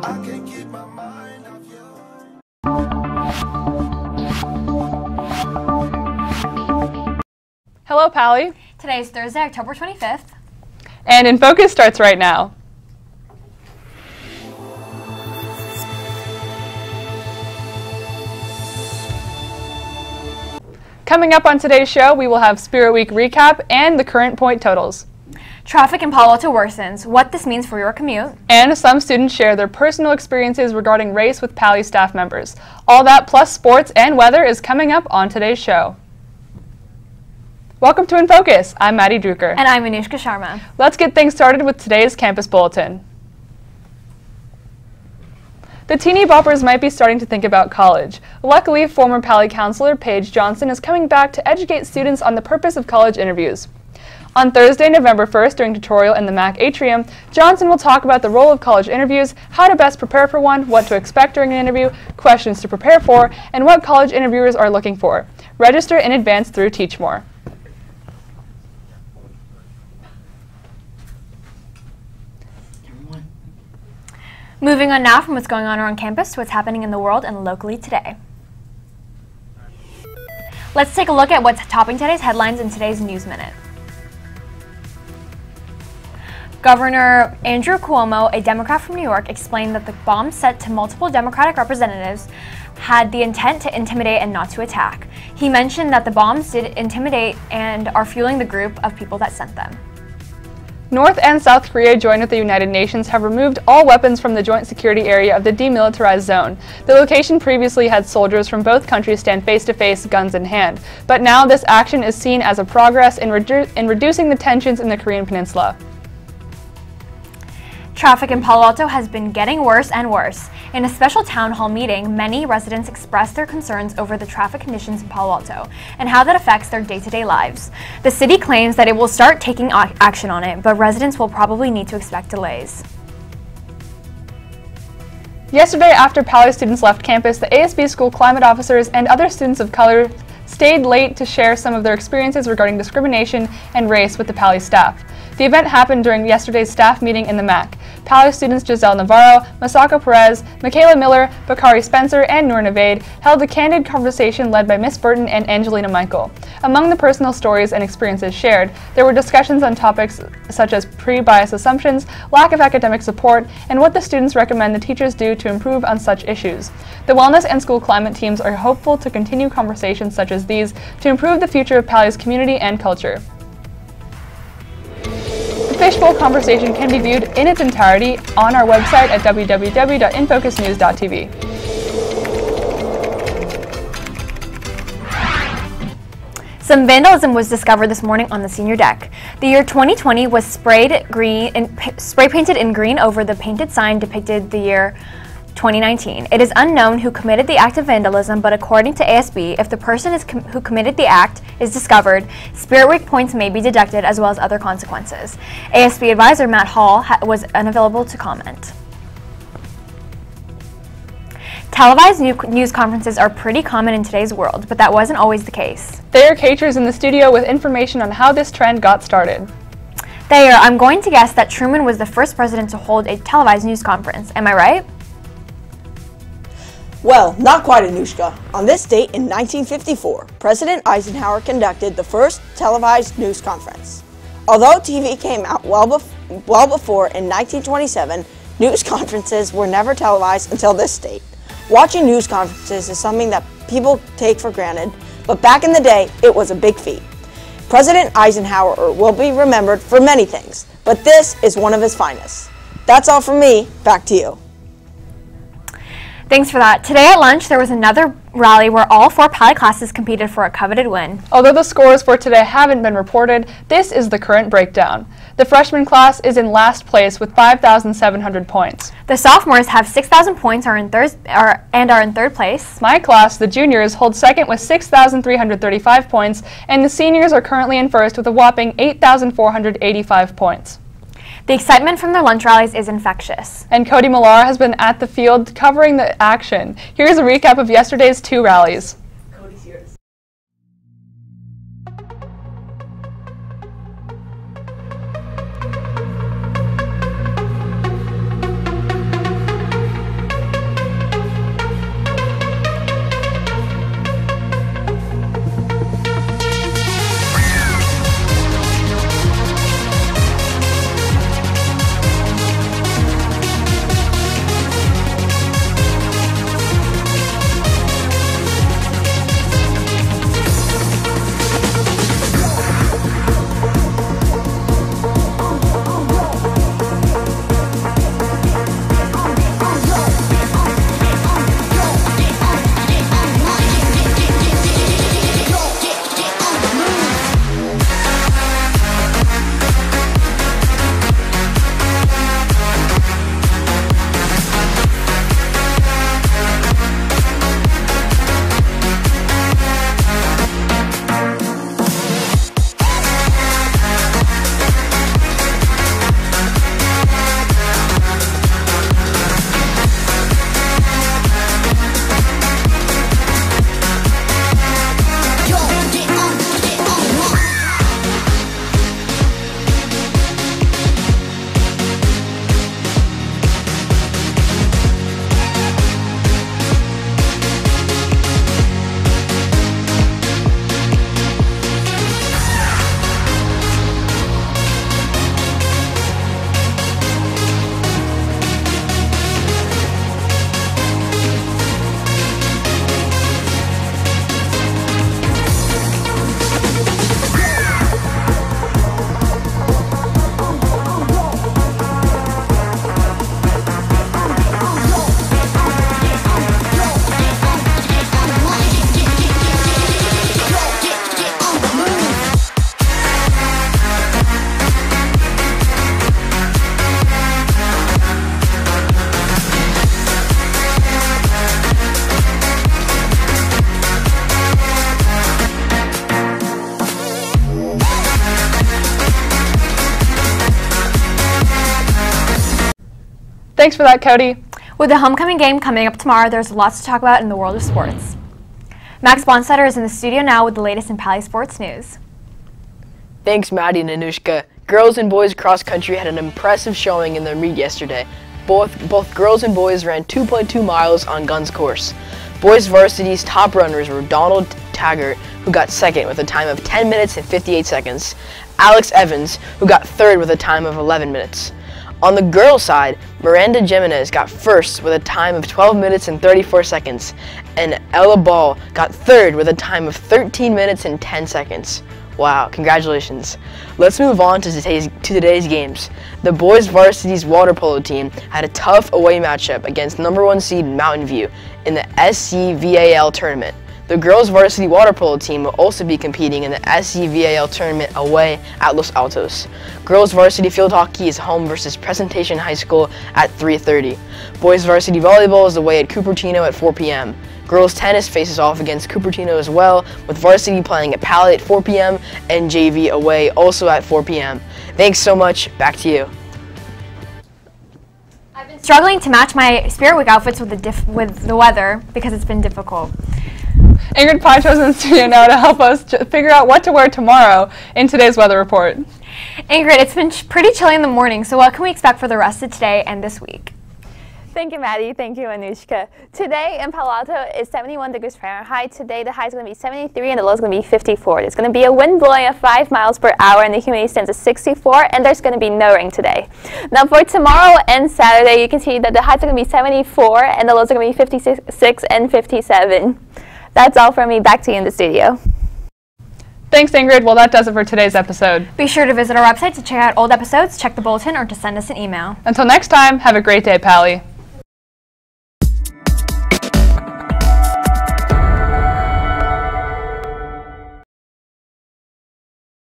I can't keep my mind off you. Hello, Pally. Today is Thursday, October 25th. And InFocus starts right now. Coming up on today's show, we will have Spirit Week recap and the current point totals. Traffic in Palo Alto worsens, what this means for your commute. And some students share their personal experiences regarding race with Pally staff members. All that plus sports and weather is coming up on today's show. Welcome to InFocus. I'm Maddie Drucker. And I'm Anushka Sharma. Let's get things started with today's campus bulletin. The teeny boppers might be starting to think about college. Luckily, former Pally counselor Paige Johnson is coming back to educate students on the purpose of college interviews. On Thursday, November 1st, during tutorial in the MAC atrium, Johnson will talk about the role of college interviews, how to best prepare for one, what to expect during an interview, questions to prepare for, and what college interviewers are looking for. Register in advance through Teach More. Moving on now from what's going on around campus to what's happening in the world and locally today. Let's take a look at what's topping today's headlines in today's News Minute. Governor Andrew Cuomo, a Democrat from New York, explained that the bombs sent to multiple Democratic representatives had the intent to intimidate and not to attack. He mentioned that the bombs did intimidate and are fueling the group of people that sent them. North and South Korea, joined with the United Nations, have removed all weapons from the joint security area of the demilitarized zone. The location previously had soldiers from both countries stand face-to-face, guns in hand. But now this action is seen as a progress in reducing the tensions in the Korean peninsula. Traffic in Palo Alto has been getting worse and worse. In a special town hall meeting, many residents expressed their concerns over the traffic conditions in Palo Alto and how that affects their day-to-day lives. The city claims that it will start taking action on it, but residents will probably need to expect delays. Yesterday, after Pally students left campus, the ASB school climate officers and other students of color stayed late to share some of their experiences regarding discrimination and race with the Pally staff. The event happened during yesterday's staff meeting in the MAC. Pally students Giselle Navarro, Masako Perez, Michaela Miller, Bakari Spencer, and Noor Navaid held a candid conversation led by Miss Burton and Angelina Michael. Among the personal stories and experiences shared, there were discussions on topics such as pre-bias assumptions, lack of academic support, and what the students recommend the teachers do to improve on such issues. The wellness and school climate teams are hopeful to continue conversations such as these to improve the future of Pally's community and culture. The Fishbowl Conversation can be viewed in its entirety on our website at www.infocusnews.tv. Some vandalism was discovered this morning on the senior deck. The year 2020 was spray painted in green over the painted sign depicted the year 2019. It is unknown who committed the act of vandalism, but according to ASB, if the person who committed the act is discovered, Spirit Week points may be deducted as well as other consequences. ASB advisor Matt Hall was unavailable to comment. Televised news conferences are pretty common in today's world, but that wasn't always the case. Thayer Cater is in the studio with information on how this trend got started. Thayer, I'm going to guess that Truman was the first president to hold a televised news conference. Am I right? Well, not quite, Anushka. On this date in 1954, President Eisenhower conducted the first televised news conference. Although TV came out well before in 1927, news conferences were never televised until this date. Watching news conferences is something that people take for granted, but back in the day, it was a big feat. President Eisenhower will be remembered for many things, but this is one of his finest. That's all from me. Back to you. Thanks for that. Today at lunch, there was another rally where all 4 Pally classes competed for a coveted win. Although the scores for today haven't been reported, this is the current breakdown. The freshman class is in last place with 5,700 points. The sophomores have 6,000 points and are in third place. My class, the juniors, hold second with 6,335 points, and the seniors are currently in first with a whopping 8,485 points. The excitement from their lunch rallies is infectious. And Cody Millar has been at the field covering the action. Here's a recap of yesterday's 2 rallies. Cody's yours. Thanks for that, Cody. With the homecoming game coming up tomorrow, there's lots to talk about in the world of sports. Max Bonstetter is in the studio now with the latest in Pally sports news. Thanks, Maddie and Anushka. Girls and boys cross country had an impressive showing in their meet yesterday. Both girls and boys ran 2.2 miles on Gunn's course. Boys varsity's top runners were Donald Taggart, who got second with a time of 10 minutes and 58 seconds, Alex Evans, who got third with a time of 11 minutes. On the girls' side, Miranda Jimenez got first with a time of 12 minutes and 34 seconds, and Ella Ball got third with a time of 13 minutes and 10 seconds. Wow, congratulations. Let's move on to today's games. The boys varsity's water polo team had a tough away matchup against number 1 seed Mountain View in the SCVAL tournament. The girls varsity water polo team will also be competing in the SCVAL tournament away at Los Altos. Girls varsity field hockey is home versus Presentation High School at 3:30. Boys varsity volleyball is away at Cupertino at 4 p.m. Girls tennis faces off against Cupertino as well, with varsity playing at Pally at 4 p.m. and JV away also at 4 p.m. Thanks so much. Back to you. I've been struggling to match my Spirit Week outfits with the weather because it's been difficult. Ingrid Poncho's in the studio now to help us figure out what to wear tomorrow in today's weather report. Ingrid, it's been pretty chilly in the morning, so what can we expect for the rest of today and this week? Thank you, Maddie. Thank you, Anushka. Today in Palo Alto is 71 degrees Fahrenheit. Today the high is going to be 73 and the low is going to be 54. There's going to be a wind blowing at 5 miles per hour and the humidity stands at 64, and there's going to be no rain today. Now for tomorrow and Saturday, you can see that the highs are going to be 74 and the lows are going to be 56 and 57. That's all from me. Back to you in the studio. Thanks, Ingrid. Well, that does it for today's episode. Be sure to visit our website to check out old episodes, check the bulletin, or to send us an email. Until next time, have a great day, Pally.